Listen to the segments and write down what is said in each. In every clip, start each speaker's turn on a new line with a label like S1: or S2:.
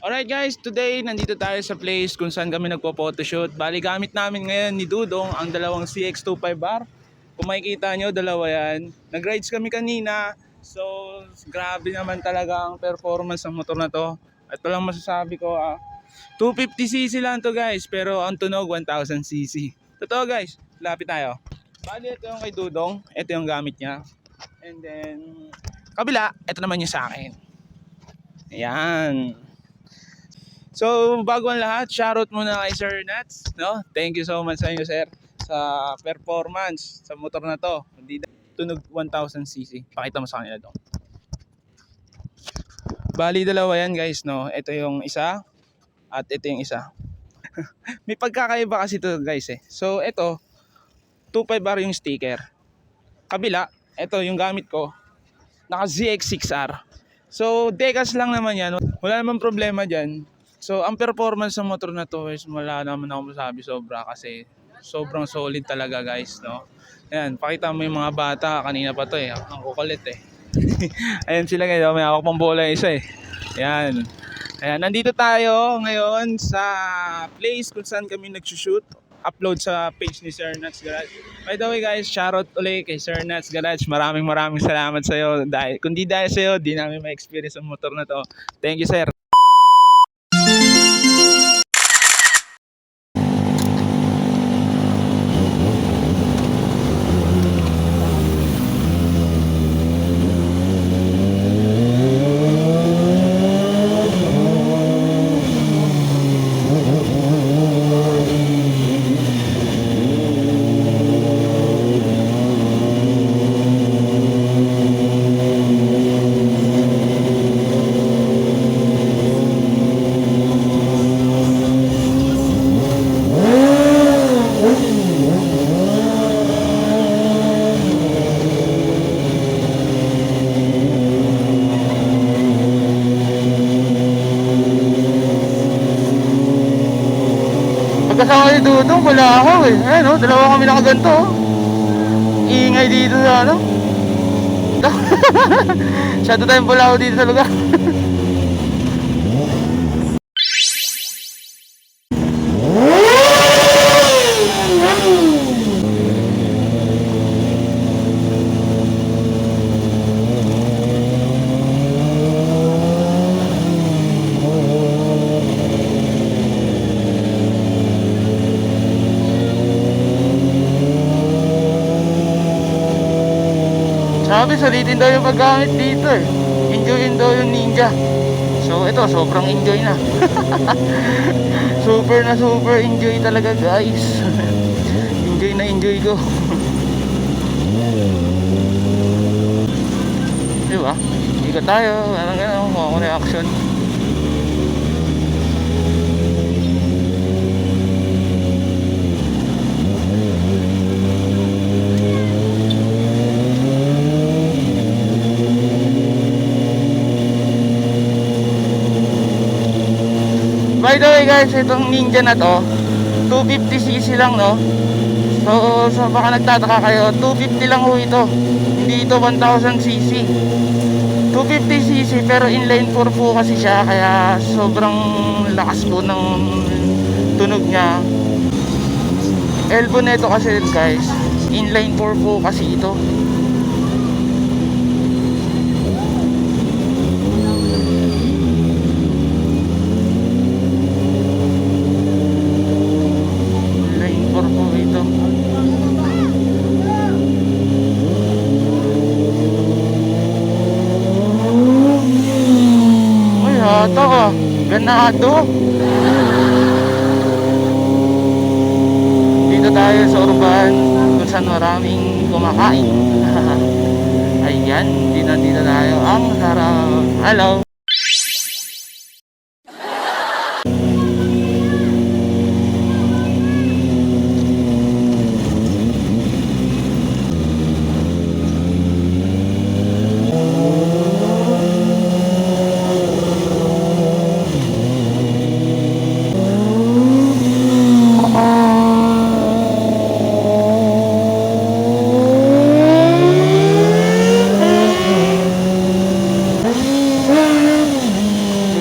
S1: Alright guys, today nandito tayo sa place kung saan kami nagpo-photoshoot. Bali gamit namin ngayon ni Dudong ang dalawang CX-25R. Kung makikita nyo, dalawa yan. Nag-rides kami kanina. So, grabe naman talaga ang performance ng motor na to. Ito lang masasabi ko, 250cc lang to guys, pero ang tunog 1000cc. Totoo guys, lapit tayo. Bali ito yung kay Dudong, ito yung gamit niya. And then, kabila, ito naman yung sa akin. Ayan. So, bago ang lahat, shoutout muna kay Sir Nats, no? Thank you so much sa inyo, sir, sa performance sa motor na to. Hindi tunog 1000cc. Pakita mo sa kanila dong. Bali dalawa yan, guys, no? Ito yung isa at ito yung isa. May pagkakaiba kasi to, guys, eh. So, ito 25R yung sticker. Kabila, ito yung gamit ko. Naka ZX6R. So, decals lang naman yan. Wala namang problema dyan. So, ang performance ng motor na to is wala naman ako masabi sobra kasi sobrang solid talaga guys, no? Ayan, pakita mo yung mga bata. Kanina pa to eh. Ang kukulit eh. Ayan sila ngayon. May hawak pang bola isa eh. Ayan. Ayan, nandito tayo ngayon sa place kung saan kami nagsushoot. Upload sa page ni Sir Nats Garage. By the way guys, shoutout ulit kay Sir Nats Garage. Maraming salamat sa iyo. Dahil kundi dahil sa iyo, di namin ma-experience ang motor na to. Thank you sir.
S2: Kasama ni Dudong, wala ako eh. Ayun oh, dalawa kami nakaganto oh. Ingay dito sa ano. Shadow tayong pula ako dito sa lugar. Sabi, sulitin daw yung paggamit dito eh. Enjoyin daw yung Ninja. So ito, sobrang enjoy na. Super enjoy talaga guys. Enjoy na enjoy ko. Diba? Ikot tayo. Anong gano'n, mga reaction. By the way guys, itong Ninja na to 250cc lang no. So baka nagtataka kayo, 250 lang ho ito. Hindi ito 1000cc. 250cc pero inline 4 po kasi siya, kaya sobrang lakas po ng tunog niya. Elbow nito kasi guys, inline 4 po kasi ito. Ito, ganado. Dito tayo sa urban kung saan maraming kumakain. Ayan, dito tayo. Ang sarap. Hello.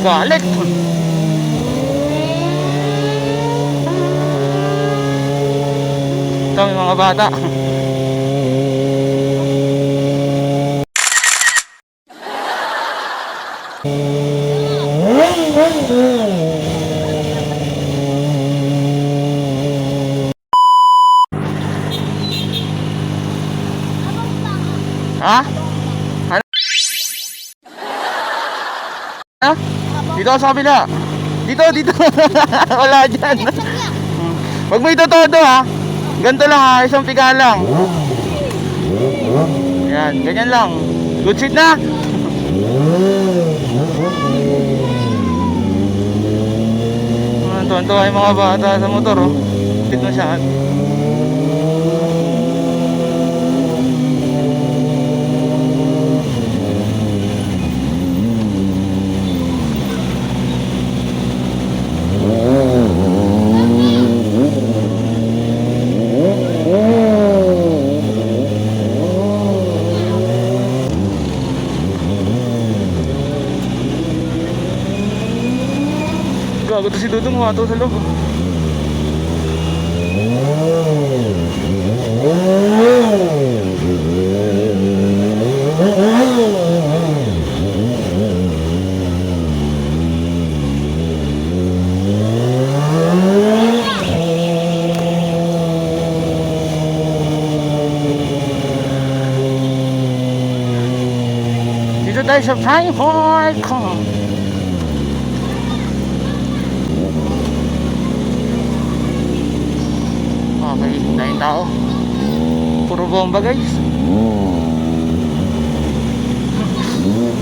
S2: Galit. Ito may mga bata. Ha? Ano? Ha? Dito ako sa kabila. Dito. Wala dyan. Huwag mo ito todo ha. Ganito lang ha, isang piga lang. Yan, ganyan lang. Good shit na. Tuwan-tuwa yung mga bata sa motor oh. Dito siya. Gago to si Dudong, humato sa loob. Dito tayo sa Frankfurt. Okay, tayong tao. Puro bomba guys.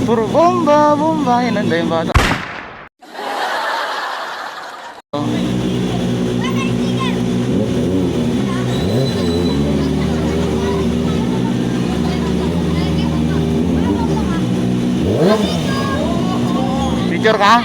S2: Puro bomba. Yan ang tayong bata. Picture ka?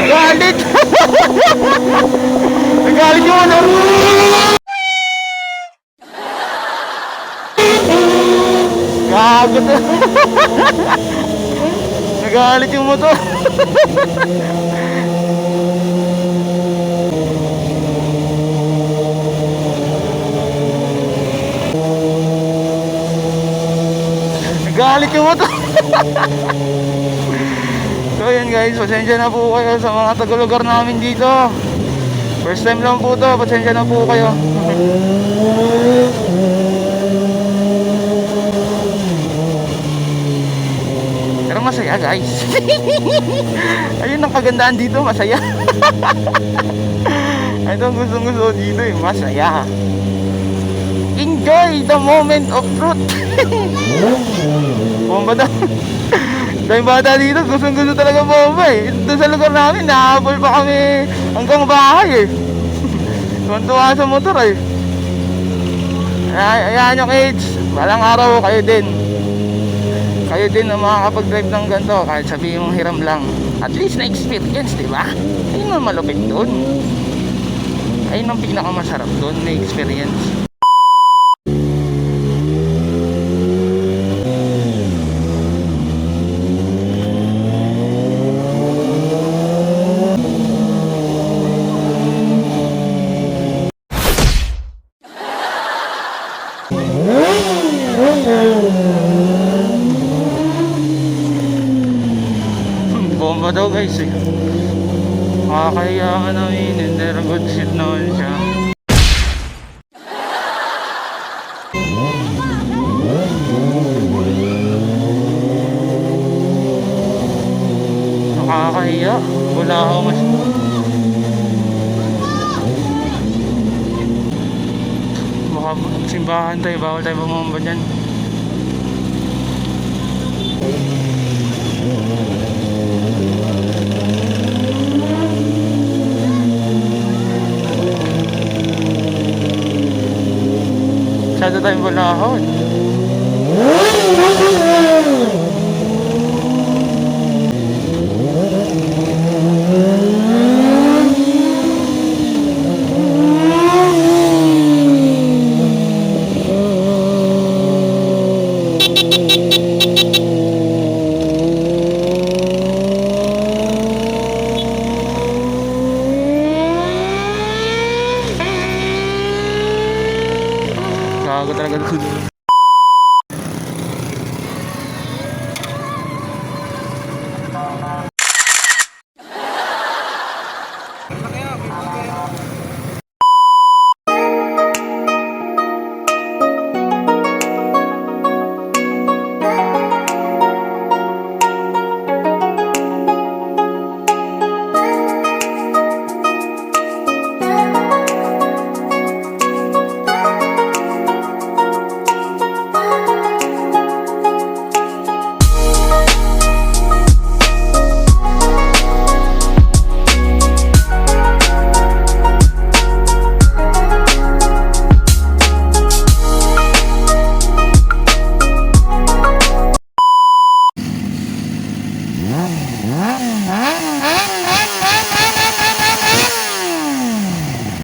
S2: Galit! Nagalit yung ano? Gagot! Nagalit yung motor. Nagalit yung motor. So yan guys, pasensya na po kayo sa mga taga-lugar namin dito. First time lang po to, pasensya na po kayo. Pero masaya guys. Ayun ang kagandahan dito, masaya. Ito ang gusto dito eh, masaya. Enjoy the moment of truth. Bomba daw. Dahil bata dito, gusto talaga bomba eh. Doon sa lugar namin, nahabol pa kami hanggang bahay eh. Tuwan-tuwa sa motor eh. Ayan yung kids, balang araw kayo din. Kayo din ang makakapag-drive ng ganito, kahit sabihin mong hiram lang. At least na-experience, di ba? Ayun ang malupit doon. Ayun ang pinakamasarap doon, may experience. Bomba daw guys eh. Makakahiya ka namin, hindi good shit naman siya. Nakakahiya, wala ako mas... Baka simbahan tayo, bawal tayo bumomba dyan. Masyado tayong balahon. talaga doon.